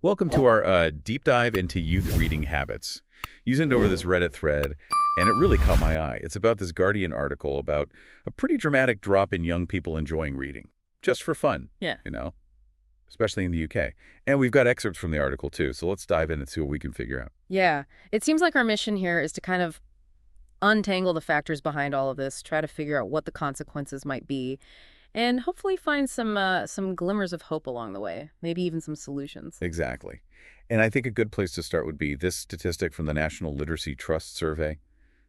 Welcome to our deep dive into youth reading habits. Using it over this Reddit thread, and it really caught my eye. It's about this Guardian article about a pretty dramatic drop in young people enjoying reading, just for fun, Yeah. especially in the UK. And we've got excerpts from the article too, so let's dive in and see what we can figure out. Yeah. It seems like our mission here is to kind of untangle the factors behind all of this, try to figure out what the consequences might be, and hopefully find some glimmers of hope along the way, maybe even some solutions. Exactly. And I think a good place to start would be this statistic from the National Literacy Trust Survey.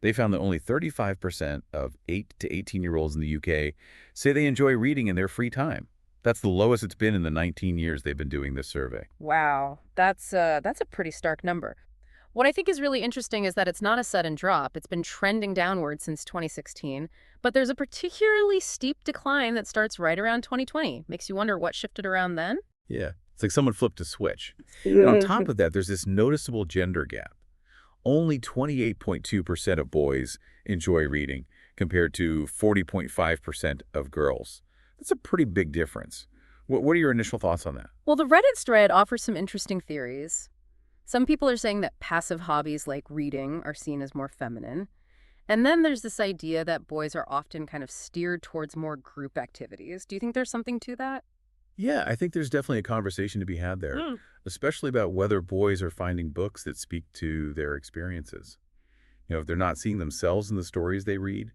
They found that only 35% of 8 to 18-year-olds in the UK say they enjoy reading in their free time. That's the lowest it's been in the 19 years they've been doing this survey. Wow, that's a pretty stark number. What I think is really interesting is that it's not a sudden drop. It's been trending downward since 2016, but there's a particularly steep decline that starts right around 2020. Makes you wonder what shifted around then? Yeah, it's like someone flipped a switch. And on top of that, there's this noticeable gender gap. Only 28.2% of boys enjoy reading compared to 40.5% of girls. That's a pretty big difference. What are your initial thoughts on that? Well, the Reddit thread offers some interesting theories. Some people are saying that passive hobbies like reading are seen as more feminine. And then there's this idea that boys are often kind of steered towards more group activities. Do you think there's something to that? Yeah, I think there's definitely a conversation to be had there, especially about whether boys are finding books that speak to their experiences. If they're not seeing themselves in the stories they read,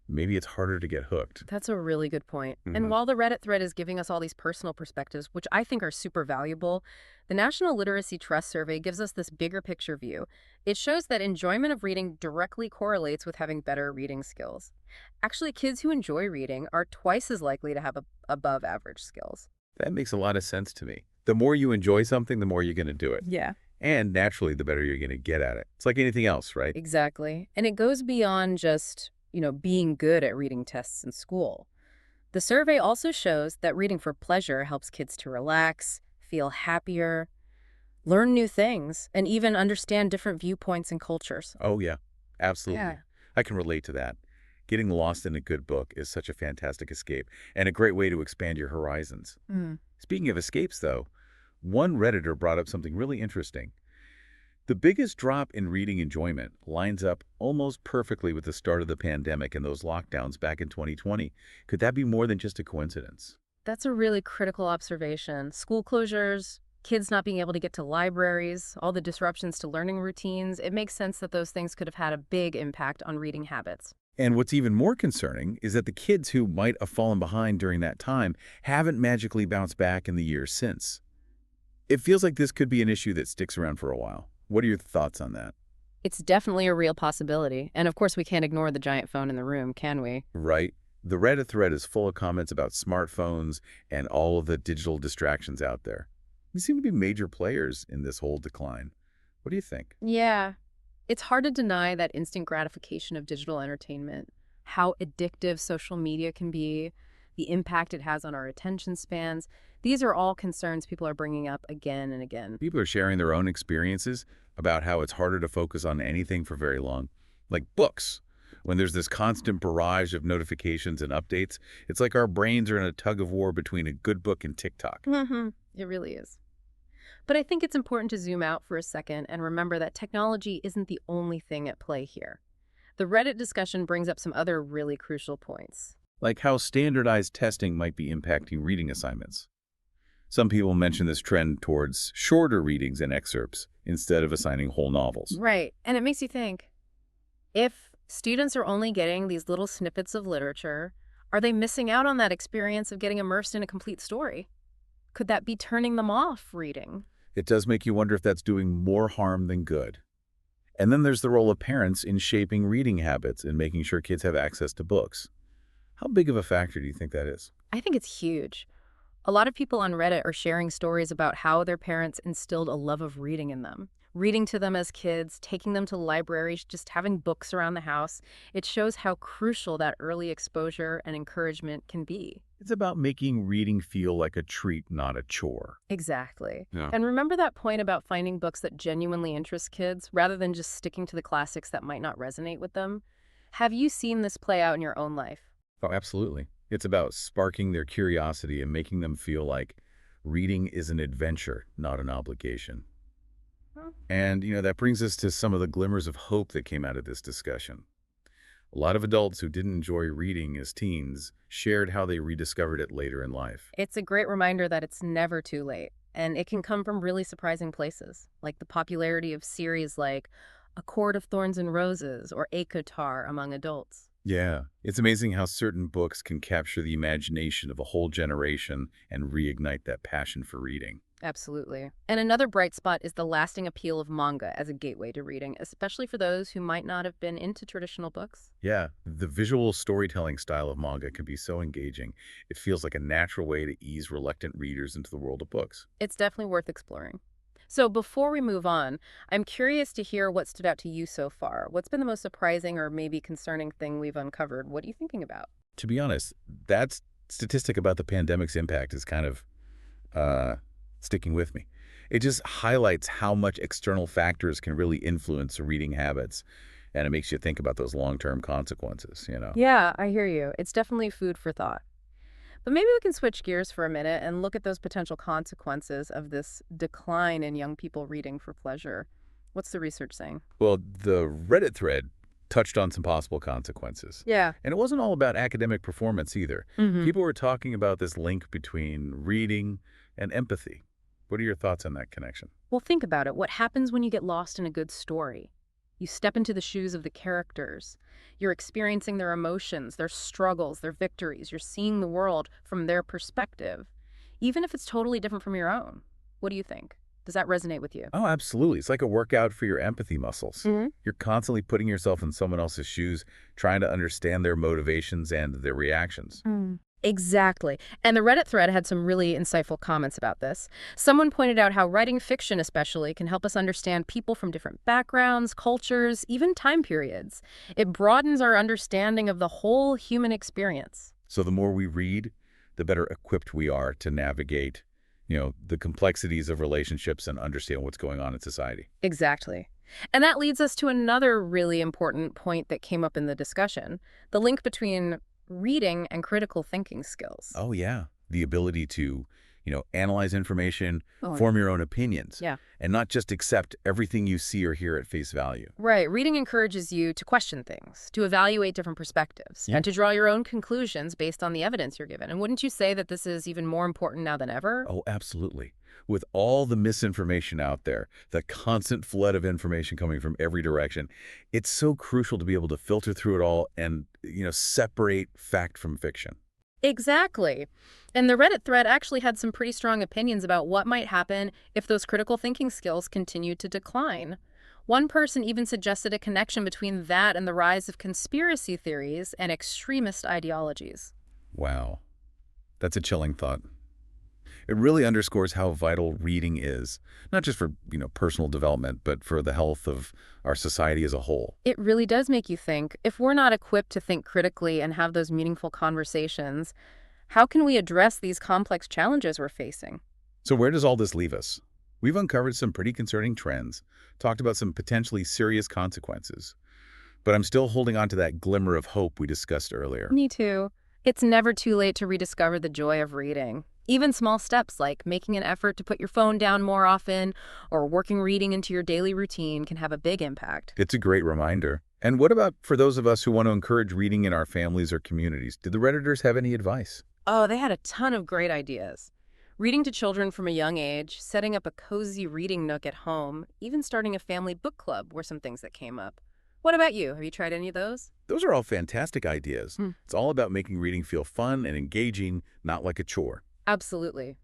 maybe it's harder to get hooked. That's a really good point. And Mhm. while the Reddit thread is giving us all these personal perspectives, which I think are super valuable, the National Literacy Trust Survey gives us this bigger picture view. It shows that enjoyment of reading directly correlates with having better reading skills. Actually, kids who enjoy reading are twice as likely to have above average skills. That makes a lot of sense to me. The more you enjoy something, the more you're going to do it. Yeah. And naturally, the better you're going to get at it. It's like anything else, right? Exactly. And it goes beyond just, being good at reading tests in school. The survey also shows that reading for pleasure helps kids to relax, feel happier, learn new things, and even understand different viewpoints and cultures. Oh, yeah, absolutely. Yeah. I can relate to that. Getting lost in a good book is such a fantastic escape and a great way to expand your horizons. Mm. Speaking of escapes, though, one Redditor brought up something really interesting. The biggest drop in reading enjoyment lines up almost perfectly with the start of the pandemic and those lockdowns back in 2020. Could that be more than just a coincidence? That's a really critical observation. School closures, kids not being able to get to libraries, all the disruptions to learning routines, it makes sense that those things could have had a big impact on reading habits. And what's even more concerning is that the kids who might have fallen behind during that time haven't magically bounced back in the years since. It feels like this could be an issue that sticks around for a while. What are your thoughts on that? It's definitely a real possibility. And of course, we can't ignore the giant phone in the room, can we? Right? The Reddit thread is full of comments about smartphones and all of the digital distractions out there. They seem to be major players in this whole decline. What do you think? Yeah. It's hard to deny that instant gratification of digital entertainment, how addictive social media can be, the impact it has on our attention spans. These are all concerns people are bringing up again and again. People are sharing their own experiences about how it's harder to focus on anything for very long, like books. When there's this constant barrage of notifications and updates, it's like our brains are in a tug of war between a good book and TikTok. It really is. But I think it's important to zoom out for a second and remember that technology isn't the only thing at play here. The Reddit discussion brings up some other really crucial points. Like how standardized testing might be impacting reading assignments. Some people mention this trend towards shorter readings and excerpts instead of assigning whole novels. Right. And it makes you think, if students are only getting these little snippets of literature, are they missing out on that experience of getting immersed in a complete story? Could that be turning them off reading? It does make you wonder if that's doing more harm than good. And then there's the role of parents in shaping reading habits and making sure kids have access to books. How big of a factor do you think that is? I think it's huge. A lot of people on Reddit are sharing stories about how their parents instilled a love of reading in them. Reading to them as kids, taking them to libraries, just having books around the house. It shows how crucial that early exposure and encouragement can be. It's about making reading feel like a treat, not a chore. Exactly. Yeah. And remember that point about finding books that genuinely interest kids rather than just sticking to the classics that might not resonate with them? Have you seen this play out in your own life? Oh, absolutely. It's about sparking their curiosity and making them feel like Reading is an adventure, not an obligation. Well, And, that brings us to some of the glimmers of hope that came out of this discussion. A lot of adults who didn't enjoy reading as teens shared how they rediscovered it later in life. it's a great reminder that it's never too late, and it can come from really surprising places, like the popularity of series like A Court of Thorns and Roses or Akotar among adults. Yeah, it's amazing how certain books can capture the imagination of a whole generation and reignite that passion for reading. Absolutely. And another bright spot is the lasting appeal of manga as a gateway to reading, especially for those who might not have been into traditional books. Yeah, the visual storytelling style of manga can be so engaging. It feels like a natural way to ease reluctant readers into the world of books. It's definitely worth exploring. So before we move on, I'm curious to hear what stood out to you so far. What's been the most surprising or maybe concerning thing we've uncovered? What are you thinking about? To be honest, that statistic about the pandemic's impact is kind of uh, sticking with me. It just highlights how much external factors can really influence reading habits, and it makes you think about those long-term consequences. Yeah, I hear you. It's definitely food for thought. But maybe we can switch gears for a minute and look at those potential consequences of this decline in young people reading for pleasure. What's the research saying? Well, the Reddit thread touched on some possible consequences. Yeah. And it wasn't all about academic performance either. Mm-hmm. People were talking about this link between reading and empathy. What are your thoughts on that connection? Well, think about it. What happens when you get lost in a good story? You step into the shoes of the characters. You're experiencing their emotions, their struggles, their victories. You're seeing the world from their perspective, even if it's totally different from your own. What do you think? Does that resonate with you? Oh, absolutely. It's like a workout for your empathy muscles. Hmm. You're constantly putting yourself in someone else's shoes, trying to understand their motivations and their reactions. Exactly. And the Reddit thread had some really insightful comments about this. Someone pointed out how writing fiction, especially, can help us understand people from different backgrounds, cultures, even time periods. It broadens our understanding of the whole human experience. So the more we read, the better equipped we are to navigate, the complexities of relationships and understand what's going on in society. Exactly. And that leads us to another really important point that came up in the discussion, the link between reading and critical thinking skills. Oh, yeah. The ability to, analyze information, Oh, form your own opinions, yeah. and not just accept everything you see or hear at face value. Right. Reading encourages you to question things, to evaluate different perspectives, Yeah. and to draw your own conclusions based on the evidence you're given. And wouldn't you say that this is even more important now than ever? Oh, absolutely. With all the misinformation out there, the constant flood of information coming from every direction, it's so crucial to be able to filter through it all and, separate fact from fiction. Exactly. And the Reddit thread actually had some pretty strong opinions about what might happen if those critical thinking skills continue to decline. One person even suggested a connection between that and the rise of conspiracy theories and extremist ideologies. Wow. That's a chilling thought. It really underscores how vital reading is, not just for, personal development, but for the health of our society as a whole. It really does make you think, if we're not equipped to think critically and have those meaningful conversations, how can we address these complex challenges we're facing? So where does all this leave us? We've uncovered some pretty concerning trends, talked about some potentially serious consequences, but I'm still holding on to that glimmer of hope we discussed earlier. Me too. It's never too late to rediscover the joy of reading. Even small steps like making an effort to put your phone down more often or working reading into your daily routine can have a big impact. It's a great reminder. And what about for those of us who want to encourage reading in our families or communities? Did the Redditors have any advice? Oh, they had a ton of great ideas. Reading to children from a young age, setting up a cozy reading nook at home, even starting a family book club were some things that came up. What about you? Have you tried any of those? Those are all fantastic ideas. Hmm. It's all about making reading feel fun and engaging, not like a chore. Absolutely.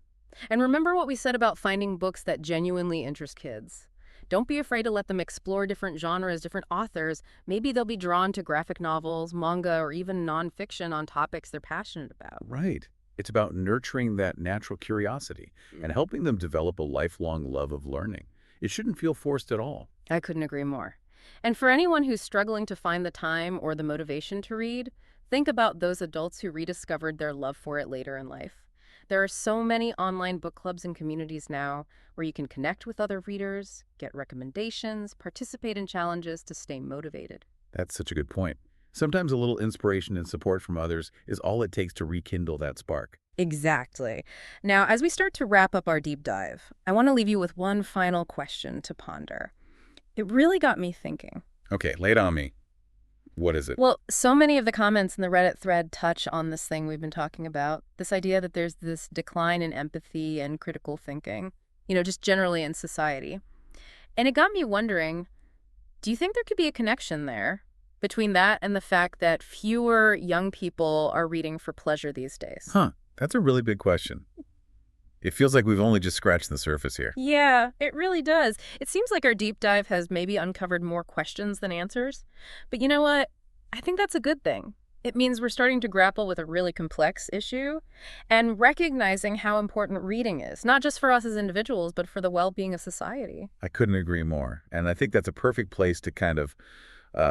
And remember what we said about finding books that genuinely interest kids. Don't be afraid to let them explore different genres, different authors. Maybe they'll be drawn to graphic novels, manga, or even nonfiction on topics they're passionate about. Right. It's about nurturing that natural curiosity and helping them develop a lifelong love of learning. It shouldn't feel forced at all. I couldn't agree more. And for anyone who's struggling to find the time or the motivation to read, think about those adults who rediscovered their love for it later in life. There are so many online book clubs and communities now where you can connect with other readers, get recommendations, participate in challenges to stay motivated. That's such a good point. Sometimes a little inspiration and support from others is all it takes to rekindle that spark. Exactly. Now, as we start to wrap up our deep dive, I want to leave you with one final question to ponder. It really got me thinking. Okay, lay it on me. What is it? Well, so many of the comments in the Reddit thread touch on this thing we've been talking about, this idea that there's this decline in empathy and critical thinking, just generally in society. And it got me wondering, do you think there could be a connection there between that and the fact that fewer young people are reading for pleasure these days? Huh, that's a really big question. It feels like we've only just scratched the surface here. Yeah, it really does. It seems like our deep dive has maybe uncovered more questions than answers. But you know what? I think that's a good thing. It means we're starting to grapple with a really complex issue and recognizing how important reading is, not just for us as individuals, but for the well-being of society. I couldn't agree more. And I think that's a perfect place to kind of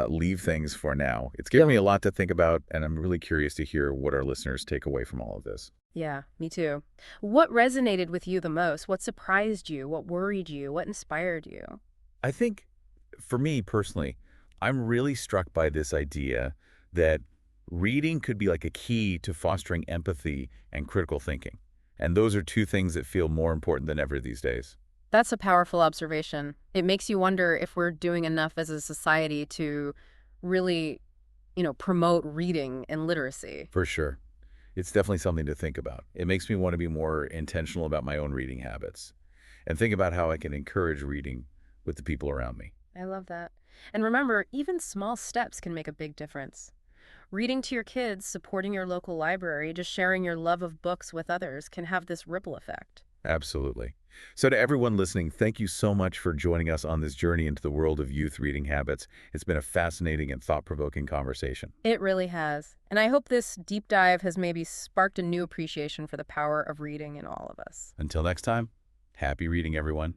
leave things for now. It's given me a lot to think about, and I'm really curious to hear what our listeners take away from all of this. Yeah, me too. What resonated with you the most? What surprised you? What worried you? What inspired you? I think for me personally, I'm really struck by this idea that reading could be like a key to fostering empathy and critical thinking. And those are two things that feel more important than ever these days. That's a powerful observation. It makes you wonder if we're doing enough as a society to really, promote reading and literacy. For sure. It's definitely something to think about. It makes me want to be more intentional about my own reading habits and think about how I can encourage reading with the people around me. I love that. And remember, even small steps can make a big difference. Reading to your kids, supporting your local library, just sharing your love of books with others can have this ripple effect. Absolutely. So to everyone listening, thank you so much for joining us on this journey into the world of youth reading habits. It's been a fascinating and thought-provoking conversation. It really has. And I hope this deep dive has maybe sparked a new appreciation for the power of reading in all of us. Until next time, happy reading, everyone.